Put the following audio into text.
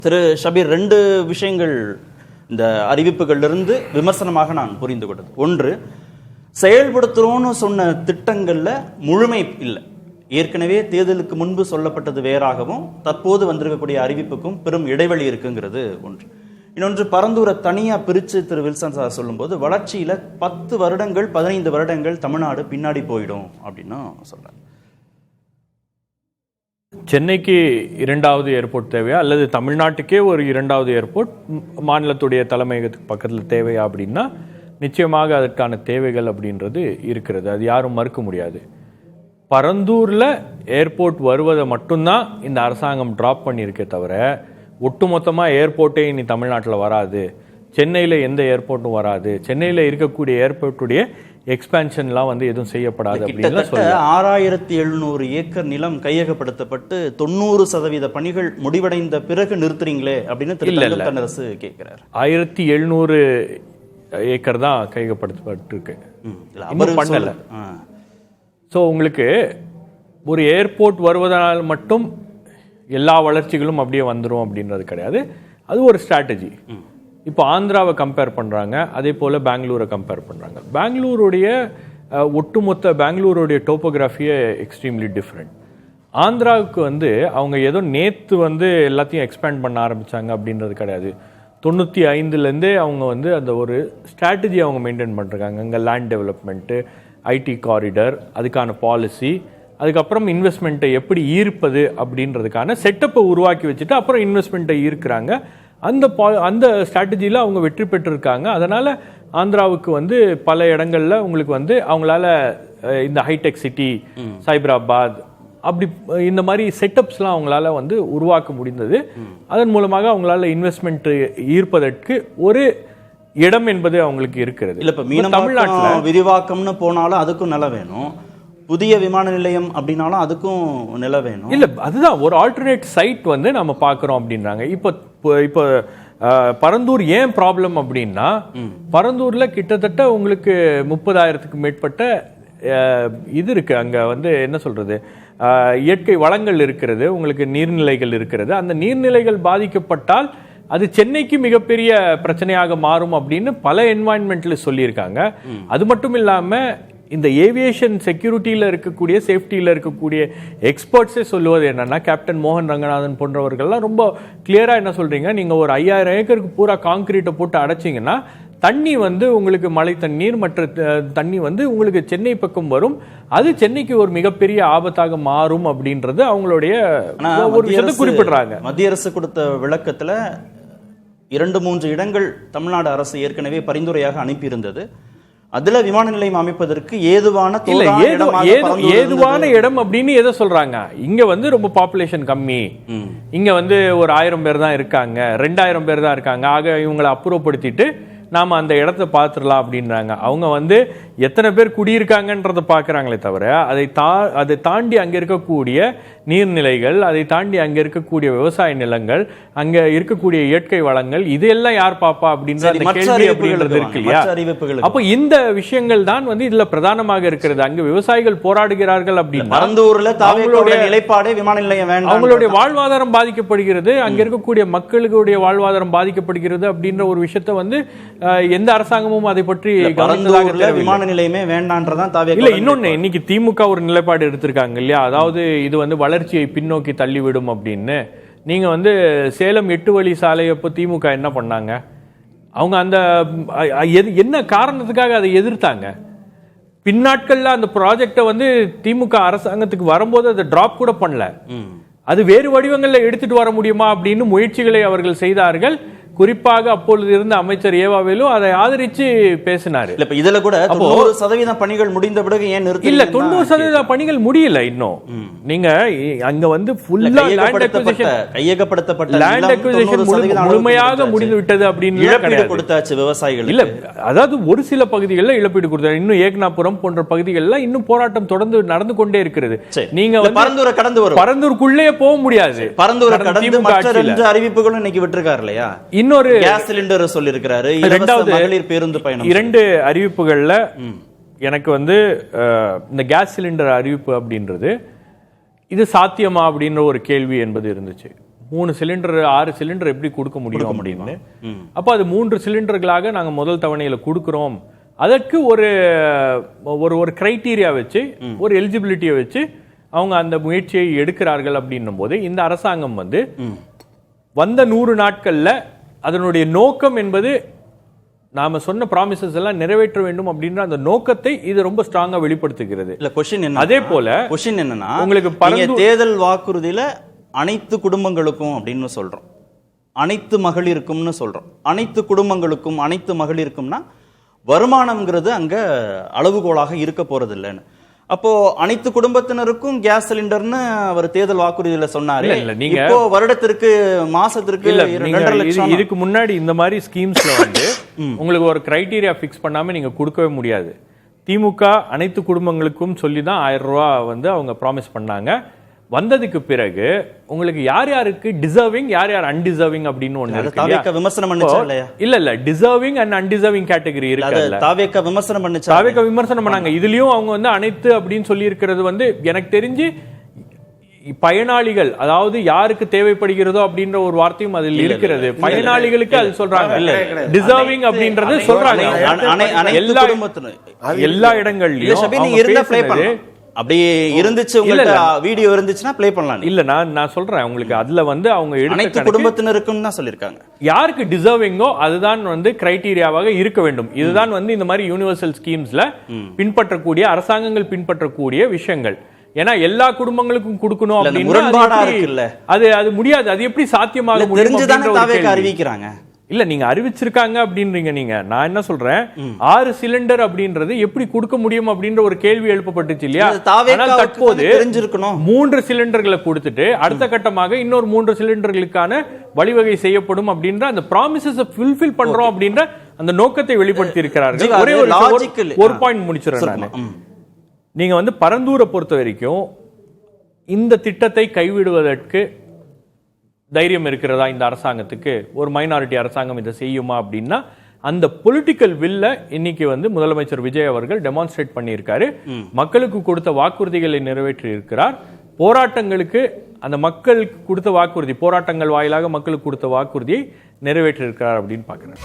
திரு ஷபீர், ரெண்டு விஷயங்கள் இந்த அறிவிப்புகளிலிருந்து விமர்சனமாக நான் புரிந்து கொண்டது. ஒன்று, செயல்படுத்துகிறோன்னு சொன்ன திட்டங்களில் முழுமை இல்லை. ஏற்கனவே தேர்தலுக்கு முன்பு சொல்லப்பட்டது வேறாகவும் தற்போது வந்திருக்கக்கூடிய அறிவிப்புக்கும் பெரும் இடைவெளி இருக்குங்கிறது ஒன்று. இன்னொன்று, பரந்தூரை தனியாக பிரித்து திரு வில்சன் சார் சொல்லும்போது வளர்ச்சியில் 10 வருடங்கள் 15 வருடங்கள் தமிழ்நாடு பின்னாடி போயிடும் அப்படின்னு சொல்கிறார். சென்னைக்கு 2வது ஏர்போர்ட் தேவையா அல்லது தமிழ்நாட்டுக்கே ஒரு 2வது ஏர்போர்ட் மாநிலத்துடைய தலைமையகத்துக்கு பக்கத்தில் தேவையா அப்படின்னா நிச்சயமாக அதற்கான தேவைகள் அப்படின்றது இருக்கிறது. அது யாரும் மறுக்க முடியாது. பரந்தூரில் ஏர்போர்ட் வருவதை மட்டும்தான் இந்த அரசாங்கம் ட்ராப் பண்ணியிருக்கே தவிர ஒட்டுமொத்தமாக ஏர்போர்ட்டே இனி தமிழ்நாட்டில் வராது, சென்னையில் எந்த ஏர்போர்ட்டும் வராது, சென்னையில் இருக்கக்கூடிய ஏர்போர்ட்டுடைய எக்ஸ்பேன்ஷன்லாம் வந்து எதுவும் செய்யப்படாது அப்படின்னு சொல்ல. 6700 ஏக்கர் நிலம் கையகப்படுத்தப்பட்டு 90% பணிகள் முடிவடைந்த பிறகு நிறுத்துறீங்களே அப்படின்னு அரசு கேட்கிறார். 1700 ஏக்கர் தான் கையகப்படுத்தப்பட்டிருக்கு, இன்னும் பண்ணல. ஸோ உங்களுக்கு ஒரு ஏர்போர்ட் வருவதனால் மட்டும் எல்லா வளர்ச்சிகளும் அப்படியே வந்துடும் அப்படின்றது கிடையாது. அது ஒரு ஸ்ட்ராட்டஜி. இப்போ ஆந்திராவை கம்பேர் பண்ணுறாங்க, அதே போல் பெங்களூரை கம்பேர் பண்ணுறாங்க. பெங்களூருடைய ஒட்டுமொத்த பெங்களூருடைய டோப்போகிராஃபியே எக்ஸ்ட்ரீம்லி டிஃப்ரெண்ட். ஆந்திராவுக்கு வந்து அவங்க ஏதோ நேற்று வந்து எல்லாத்தையும் எக்ஸ்பேண்ட் பண்ண ஆரம்பித்தாங்க அப்படின்றது கிடையாது. 95லேருந்தே அவங்க வந்து அந்த ஒரு ஸ்ட்ராட்டஜி அவங்க மெயின்டைன் பண்ணுறாங்க. அங்கே லேண்ட் டெவலப்மெண்ட்டு, ஐடி காரிடர், அதுக்கான பாலிசி, அதுக்கப்புறம் இன்வெஸ்ட்மெண்ட்டை எப்படி ஈர்ப்பது அப்படின்றதுக்கான செட்டப்பை உருவாக்கி வச்சுட்டு அப்புறம் இன்வெஸ்ட்மெண்ட்டை ஈர்க்கிறாங்க. அந்த ஸ்ட்ராட்டஜியில் அவங்க வெற்றி பெற்றிருக்காங்க. அதனால் ஆந்திராவுக்கு வந்து பல இடங்களில் உங்களுக்கு வந்து அவங்களால இந்த ஹைடெக் சிட்டி, சைபராபாத், அப்படி இந்த மாதிரி செட்டப்ஸ்லாம் அவங்களால வந்து உருவாக்க முடிந்தது. அதன் மூலமாக அவங்களால இன்வெஸ்ட்மெண்ட் ஈர்ப்பதற்கு ஒரு இடம் என்பது அவங்களுக்கு இருக்கிறது. இல்லை, இப்போ தமிழ்நாட்டில் விரிவாக்கம்னு போனாலும் அதுக்கும் நிலம் வேணும், புதிய விமான நிலையம் அப்படின்னாலும் அதுக்கும் நிலம் வேணும். இல்லை, அதுதான் ஒரு ஆல்டர்னேட் சைட் வந்து நம்ம பார்க்குறோம் அப்படின்றாங்க. இப்போ பரந்தூர் ஏன் ப்ராப்ளம் அப்படின்னா, பரந்தூரில் கிட்டத்தட்ட உங்களுக்கு 30,000க்கு மேற்பட்ட இது இருக்குது. அங்கே வந்து என்ன சொல்கிறது, இயற்கை வளங்கள் இருக்கிறது, உங்களுக்கு நீர்நிலைகள் இருக்கிறது. அந்த நீர்நிலைகள் பாதிக்கப்பட்டால் அது சென்னைக்கு மிகப்பெரிய பிரச்சனையாக மாறும் அப்படின்னு பல என்வாயன்மெண்ட்டில் சொல்லியிருக்காங்க. அது மட்டும் இல்லாமல் இந்த ஏவியேஷன் செக்யூரிட்டியில் இருக்கக்கூடிய, சேஃப்டியில் இருக்கக்கூடிய எக்ஸ்பர்ட்ஸே சொல்லுவது என்னன்னா, கேப்டன் மோகன் ரங்கநாதன் போன்றவர்கள்லாம் ரொம்ப கிளியராக என்ன சொல்கிறீங்க, நீங்கள் ஒரு 5000 ஏக்கருக்கு பூரா காங்கிரீட்டை போட்டு அடைச்சிங்கன்னா தண்ணி வந்து உங்களுக்கு மழை தண்ணீர் மற்ற தண்ணி வந்து உங்களுக்கு சென்னை பக்கம் வரும், அது சென்னைக்கு ஒரு மிகப்பெரிய ஆபத்தாக மாறும் அப்படின்றது அவங்களுடைய ஒரு விஷயத்தை குறிப்பிடுறாங்க. மத்திய அரசு கொடுத்த விளக்கத்தில் 2-3 இடங்கள் தமிழ்நாடு அரசு ஏற்கனவே பரிந்துரையாக அனுப்பியிருந்தது. அதுல விமான நிலையம் அமைப்பதற்கு ஏதுவான இடம் அப்படின்னு எதை சொல்றாங்க, இங்க வந்து ரொம்ப பாப்புலேஷன் கம்மி, இங்க வந்து ஒரு 1000 பேர் தான் இருக்காங்க, 2000 பேர் தான் இருக்காங்க, ஆக இவங்களை அப்புறப்படுத்திட்டு நாம அந்த இடத்த பார்த்துடலாம் அப்படின்றாங்க. அவங்க வந்து எத்தனை பேர் குடியிருக்காங்கன்றதை பார்க்குறாங்களே தவிர அதை தாண்டி அங்கே இருக்கக்கூடிய நீர்நிலைகள், அதை தாண்டி அங்கே இருக்கக்கூடிய விவசாய நிலங்கள், அங்கே இருக்கக்கூடிய இயற்கை வளங்கள், இதெல்லாம் யார் பாப்பா அப்படின்ற அந்த கேள்வி அப்படின்றது இருக்கு இல்லையா. அப்போ இந்த விஷயங்கள் தான் வந்து இதுல பிரதானமாக இருக்கிறது. அங்கு விவசாயிகள் போராடுகிறார்கள் அப்படின்னா அவங்களுடைய நிலைப்பாடு விமான நிலையம் வேண்டாம், அவங்களுடைய வாழ்வாதாரம் பாதிக்கப்படுகிறது, அங்க இருக்கக்கூடிய மக்களுடைய வாழ்வாதாரம் பாதிக்கப்படுகிறது அப்படின்ற ஒரு விஷயத்த வந்து எந்த அரசாங்கமும் அதை பற்றி விமான நிலையமே வேண்டான்றதான் இல்ல. இன்னொன்னு, இன்னைக்கு திமுக ஒரு நிலைப்பாடு எடுத்திருக்காங்க இல்லையா, அதாவது இது வந்து வளர்ச்சியை பின்னோக்கி தள்ளிவிடும் அப்படின்னு. நீங்க வந்து சேலம் 8 வழி சாலையை அப்போ திமுக என்ன பண்ணாங்க, அவங்க அந்த என்ன காரணத்துக்காக அதை எதிர்த்தாங்க? பின்னாட்கள்ல அந்த ப்ராஜெக்டை வந்து திமுக அரசாங்கத்துக்கு வரும்போது அதை டிராப் கூட பண்ணல, அது வேறு வடிவங்கள்ல எடுத்துட்டு வர முடியுமா அப்படின்னு முயற்சிகளை அவர்கள் செய்தார்கள். குறிப்பாக அப்பொழுது இருந்த அமைச்சர் ஏவாவேலு அதை ஆதரிச்சு பேசினாரு. இப்ப இதுல கூட 90% பணிகள் முடிந்த பிறகு ஏன் நிறுத்தி? இல்ல, 90% பணிகள் முடியல இன்னும். நீங்க அங்க வந்து ஃபுல்லா கையகப்படுத்தப்பட்ட லேண்ட் அக்விசிஷன் முழுமையாக முடிந்து விட்டது அப்படின்னு இழப்பீடு கொடுத்தாச்சு விவசாயிகள். இல்ல, அதாவது ஒரு சில பகுதிகளில் இழப்பீடு கொடுத்தாரு. இன்னும் ஏக்னாபுரம் போன்ற பகுதிகளில் இன்னும் போராட்டம் தொடர்ந்து நடந்து கொண்டே இருக்கிறது. நீங்க பரந்தூரை கடந்து வரும், பரந்தூருக்குள்ளே போக முடியாது. பரந்தூரை கடந்து மற்ற 2 அறிவிப்புகளும் இன்னைக்கு விட்டுருக்காரு இல்லையா. இன்னொரு கேஸ் சிலிண்டர் சொல்லியிருக்கிறாரு, 2வது மகளிர் பேருந்து பயணம். 2 அறிவிப்புகள்ல எனக்கு வந்து இந்த கேஸ் சிலிண்டர் அறிவிப்பு அப்படின்றது இது சாத்தியமா அப்படின்ற ஒரு கேள்வி என்பது இருந்துச்சு. 3 சிலிண்டர் 6 சிலிண்டர் எப்படி கொடுக்க முடியும் அப்படின்னு. அப்போ அது 3 சிலிண்டர்களாக நாங்கள் முதல் தவணையில கொடுக்குறோம். அதற்கு ஒரு ஒரு கிரைட்டீரியா வச்சு ஒரு எலிஜிபிலிட்டியை வச்சு அவங்க அந்த முயற்சியை எடுக்கிறார்கள் அப்படின்னும் போது இந்த அரசாங்கம் வந்து வந்த 100 நாட்கள்ல அதனுடைய நோக்கம் என்பது நாம சொன்ன ப்ராமிசஸ் எல்லாம் நிறைவேற்ற வேண்டும் அப்படின்ற அந்த நோக்கத்தை இது ரொம்ப ஸ்ட்ராங்கா வெளிப்படுத்துகிறது. இல்ல क्वेश्चन என்ன, அதே போல क्वेश्चन என்னன்னா உங்களுக்கு தேர்தல் வாக்குறுதியில அனைத்து குடும்பங்களுக்கும் அப்படின்னு சொல்றோம், அனைத்து மகளிருக்கும்னு சொல்றோம். அனைத்து குடும்பங்களுக்கும் அனைத்து மகளிருக்கும்னா வருமானம்ங்கிறது அங்க அளவுகோலாக இருக்க போறது இல்லைன்னு. அப்போ அனைத்து குடும்பத்தினருக்கும் கேஸ் சிலிண்டர்னு அவர் தேர்தல் வாக்குறுதியில சொன்னாரு. இப்போ வருடத்திற்கு மாசத்திற்கு 2.5 லட்சம். இதுக்கு முன்னாடி இந்த மாதிரி ஸ்கீம்ஸ்ல வந்து உங்களுக்கு ஒரு கிரைட்டீரியா பிக்ஸ் பண்ணாம நீங்க கொடுக்கவே முடியாது. திமுக அனைத்து குடும்பங்களுக்கும் சொல்லி தான் 1000 ரூபாய் வந்து அவங்க ப்ராமிஸ் பண்ணாங்க. வந்ததுக்கு பிறகு உங்களுக்கு யார் யாருக்கு டிசர்விங் யார் யார் அன்டிசர்விங் அப்படின்னு ஒண்ணு இருக்கு. தாவேக்கா விமர்சனம் பண்ணுச்சா இல்லையா? இல்ல டிசர்விங் அண்ட் அன்டிசர்விங் கேட்டகரி இருக்கு. தாவேக்கா விமர்சனம் பண்ணுச்சா? தாவேக்கா விமர்சனம் பண்ணாங்க. இதுலயும் அவங்க வந்து அனைத்து அப்படின்னு சொல்லி இருக்கிறது வந்து எனக்கு தெரிஞ்சு பயனாளிகள், அதாவது யாருக்கு தேவைப்படுகிறதோ அப்படின்ற ஒரு வார்த்தையும் அதில் இருக்கிறது. பயனாளிகளுக்கு அது சொல்றாங்க, டிசர்விங் அப்படின்றது சொல்றாங்க. எல்லா இடங்கள்லயும் அப்படியே இருந்துச்சு. உங்களுக்கு வீடியோ இருந்துச்சுன்னா ப்ளே பண்ணலாம். இல்ல நான் சொல்றேன் உங்களுக்கு அதுல வந்து அவங்க அனைத்து குடும்பத்தினருக்கும் தான் சொல்லிருக்காங்க. யாருக்கு டிசர்விங்கோ அதுதான் வந்து கிரைட்டீரியாவாக இருக்க வேண்டும். இதுதான் வந்து இந்த மாதிரி யூனிவர்சல் ஸ்கீம்ஸ்ல பின்பற்றக்கூடிய அரசாங்கங்கள் பின்பற்றக்கூடிய விஷயங்கள். ஏன்னா எல்லா குடும்பங்களுக்கும் கொடுக்கணும் அப்படின்னு அது முடியாது. அது எப்படி சாத்தியமாக முடியும் அறிவிக்கிறாங்க? இல்ல நீங்க அறிவிச்சிருக்காங்க அப்படின்றீங்க. நீங்க நான் என்ன சொல்றேன், 6 சிலிண்டர் அப்படின்றது எப்படி கொடுக்க முடியும் அப்படின்ற ஒரு கேள்வி எழுப்பப்பட்டுச்சு இல்லையா? ஆனால் தற்போது 3 சிலிண்டர்களை கொடுத்துட்டு அடுத்த கட்டமாக இன்னொரு 3 சிலிண்டர்களுக்கான வழிவகை செய்யப்படும் அப்படின்ற அந்த ப்ராமிசஸ் ஃபுல்ஃபில் பண்றோம் அப்படின்ற அந்த நோக்கத்தை வெளிப்படுத்தி இருக்கிறார்கள். ஒரே ஒரு பாயிண்ட் முடிச்சிடறேன் நான். நீங்க வந்து பரந்தூரை பொறுத்த வரைக்கும் இந்த திட்டத்தை கைவிடுவதற்கு தைரியம் இருக்கிறதா இந்த அரசாங்கத்துக்கு? ஒரு மைனாரிட்டி அரசாங்கம் இதை செய்யுமா அப்படின்னா அந்த பொலிட்டிக்கல் வில்ல இன்னைக்கு வந்து முதலமைச்சர் விஜய் அவர்கள் டெமான்ஸ்ட்ரேட் பண்ணியிருக்காரு. மக்களுக்கு கொடுத்த வாக்குறுதிகளை நிறைவேற்றி இருக்கிறார். போராட்டங்களுக்கு அந்த மக்களுக்கு கொடுத்த வாக்குறுதி, போராட்டங்கள் வாயிலாக மக்களுக்கு கொடுத்த வாக்குறுதியை நிறைவேற்றி இருக்கிறார் அப்படின்னு பாக்குறேன்.